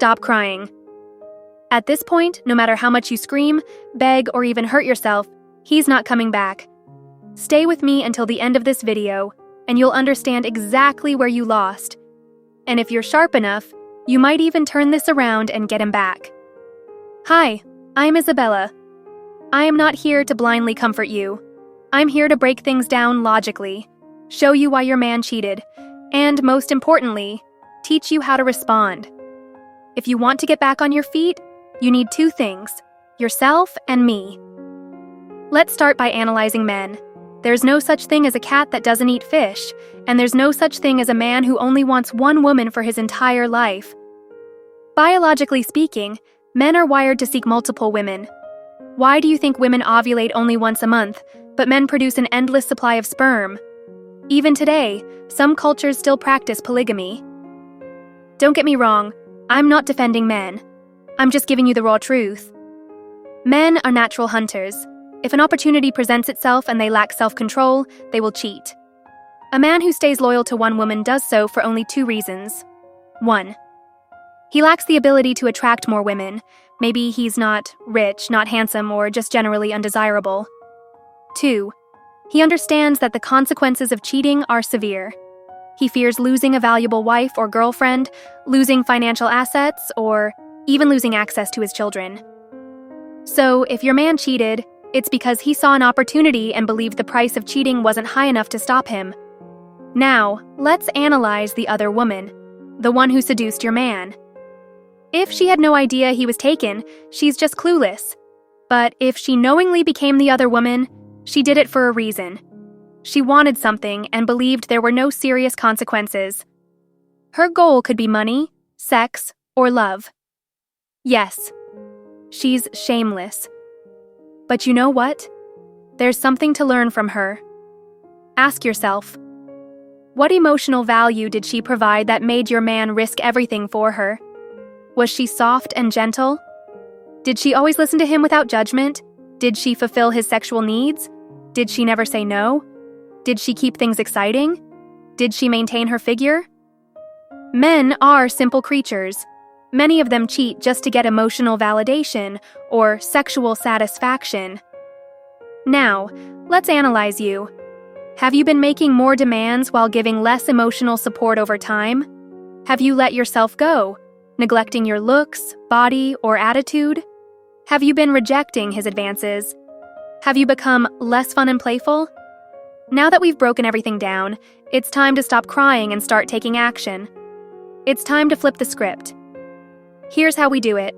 stop crying. At this point, no matter how much you scream, beg, or even hurt yourself, he's not coming back. Stay with me until the end of this video, and you'll understand exactly where you lost. And if you're sharp enough, you might even turn this around and get him back. Hi, I'm Isabella. I am not here to blindly comfort you. I'm here to break things down logically, show you why your man cheated, and most importantly, teach you how to respond. If you want to get back on your feet, you need two things: yourself and me. Let's start by analyzing men. There's no such thing as a cat that doesn't eat fish, and there's no such thing as a man who only wants one woman for his entire life. Biologically speaking, men are wired to seek multiple women. Why do you think women ovulate only once a month, but men produce an endless supply of sperm? Even today, some cultures still practice polygamy. Don't get me wrong, I'm not defending men. I'm just giving you the raw truth. Men are natural hunters. If an opportunity presents itself and they lack self-control, they will cheat. A man who stays loyal to one woman does so for only two reasons. 1. He lacks the ability to attract more women. Maybe he's not rich, not handsome, or just generally undesirable. 2. He understands that the consequences of cheating are severe. He fears losing a valuable wife or girlfriend, losing financial assets, or even losing access to his children. So, if your man cheated, it's because he saw an opportunity and believed the price of cheating wasn't high enough to stop him. Now, let's analyze the other woman, the one who seduced your man. If she had no idea he was taken, she's just clueless. But if she knowingly became the other woman, she did it for a reason. She wanted something and believed there were no serious consequences. Her goal could be money, sex, or love. Yes, she's shameless. But you know what? There's something to learn from her. Ask yourself, what emotional value did she provide that made your man risk everything for her? Was she soft and gentle? Did she always listen to him without judgment? Did she fulfill his sexual needs? Did she never say no? Did she keep things exciting? Did she maintain her figure? Men are simple creatures. Many of them cheat just to get emotional validation or sexual satisfaction. Now, let's analyze you. Have you been making more demands while giving less emotional support over time? Have you let yourself go, neglecting your looks, body, or attitude? Have you been rejecting his advances? Have you become less fun and playful? Now that we've broken everything down, it's time to stop crying and start taking action. It's time to flip the script. Here's how we do it.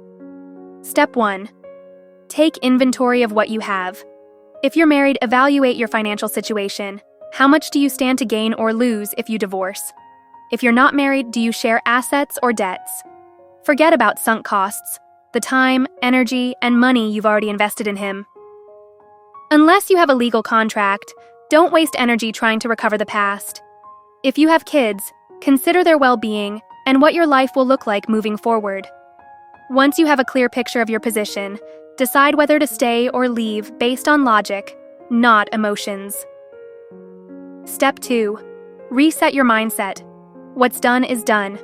Step 1. Take inventory of what you have. If you're married, evaluate your financial situation. How much do you stand to gain or lose if you divorce? If you're not married, do you share assets or debts? Forget about sunk costs, the time, energy, and money you've already invested in him. Unless you have a legal contract, don't waste energy trying to recover the past. If you have kids, consider their well-being and what your life will look like moving forward. Once you have a clear picture of your position, decide whether to stay or leave based on logic, not emotions. Step 2. Reset your mindset. What's done is done.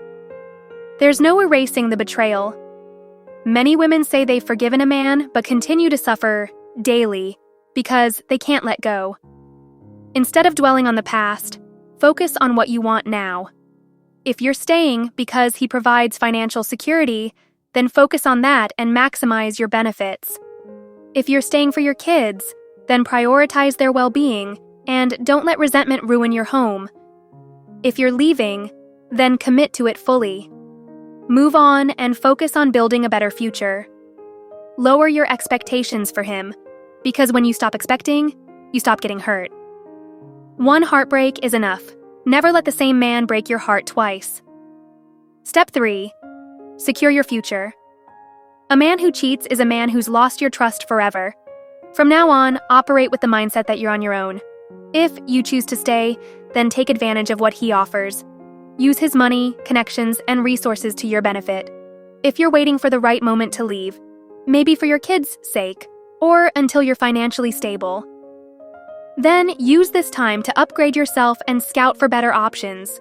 There's no erasing the betrayal. Many women say they've forgiven a man but continue to suffer daily because they can't let go. Instead of dwelling on the past, focus on what you want now. If you're staying because he provides financial security, then focus on that and maximize your benefits. If you're staying for your kids, then prioritize their well-being and don't let resentment ruin your home. If you're leaving, then commit to it fully. Move on and focus on building a better future. Lower your expectations for him, because when you stop expecting, you stop getting hurt. One heartbreak is enough. Never let the same man break your heart twice. Step 3. Secure your future. A man who cheats is a man who's lost your trust forever. From now on, operate with the mindset that you're on your own. If you choose to stay, then take advantage of what he offers. Use his money, connections, and resources to your benefit. If you're waiting for the right moment to leave, maybe for your kids' sake, or until you're financially stable, then use this time to upgrade yourself and scout for better options.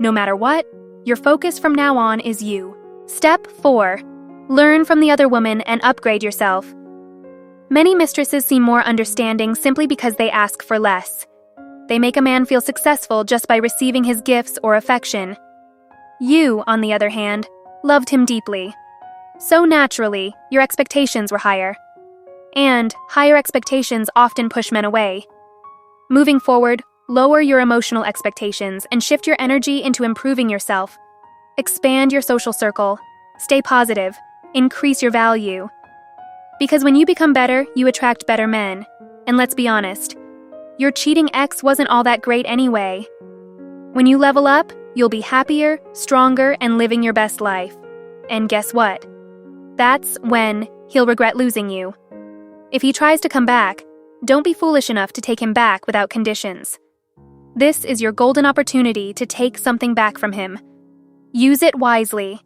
No matter what, your focus from now on is you. Step 4. Learn from the other woman and upgrade yourself. Many mistresses seem more understanding simply because they ask for less. They make a man feel successful just by receiving his gifts or affection. You, on the other hand, loved him deeply. So naturally, your expectations were higher. And higher expectations often push men away. Moving forward, lower your emotional expectations and shift your energy into improving yourself. Expand your social circle. Stay positive. Increase your value. Because when you become better, you attract better men. And let's be honest, your cheating ex wasn't all that great anyway. When you level up, you'll be happier, stronger, and living your best life. And guess what? That's when he'll regret losing you. If he tries to come back, don't be foolish enough to take him back without conditions. This is your golden opportunity to take something back from him. Use it wisely.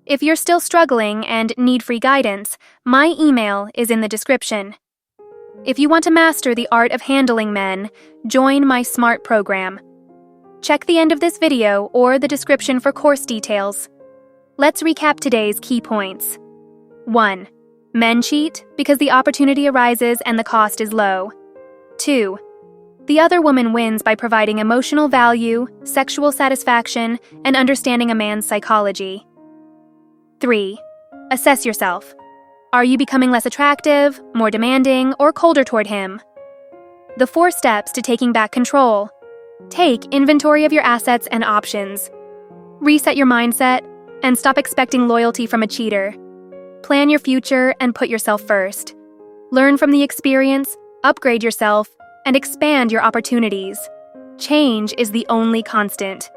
If you're still struggling and need free guidance, my email is in the description. If you want to master the art of handling men, join my SMART program. Check the end of this video or the description for course details. Let's recap today's key points. 1. Men cheat because the opportunity arises and the cost is low. 2. The other woman wins by providing emotional value, sexual satisfaction, and understanding a man's psychology. 3. Assess yourself. Are you becoming less attractive, more demanding, or colder toward him? The 4 steps to taking back control. Take inventory of your assets and options. Reset your mindset and stop expecting loyalty from a cheater. Plan your future and put yourself first. Learn from the experience, upgrade yourself, and expand your opportunities. Change is the only constant.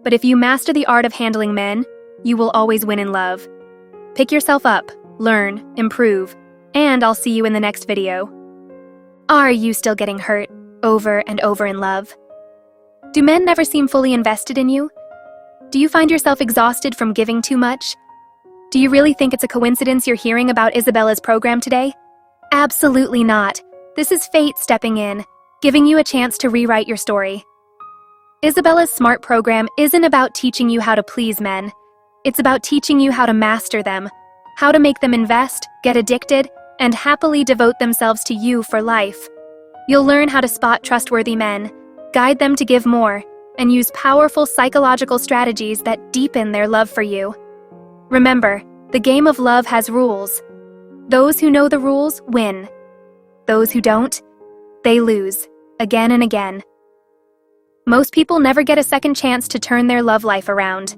But if you master the art of handling men, you will always win in love. Pick yourself up, learn, improve, and I'll see you in the next video. Are you still getting hurt over and over in love? Do men never seem fully invested in you? Do you find yourself exhausted from giving too much? Do you really think it's a coincidence you're hearing about Isabella's program today? Absolutely not. This is fate stepping in, giving you a chance to rewrite your story. Isabella's SMART program isn't about teaching you how to please men. It's about teaching you how to master them, how to make them invest, get addicted, and happily devote themselves to you for life. You'll learn how to spot trustworthy men, guide them to give more, and use powerful psychological strategies that deepen their love for you. Remember, the game of love has rules. Those who know the rules win. Those who don't, they lose, again and again. Most people never get a second chance to turn their love life around.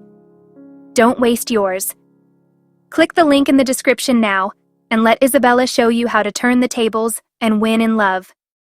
Don't waste yours. Click the link in the description now, and let Isabella show you how to turn the tables and win in love.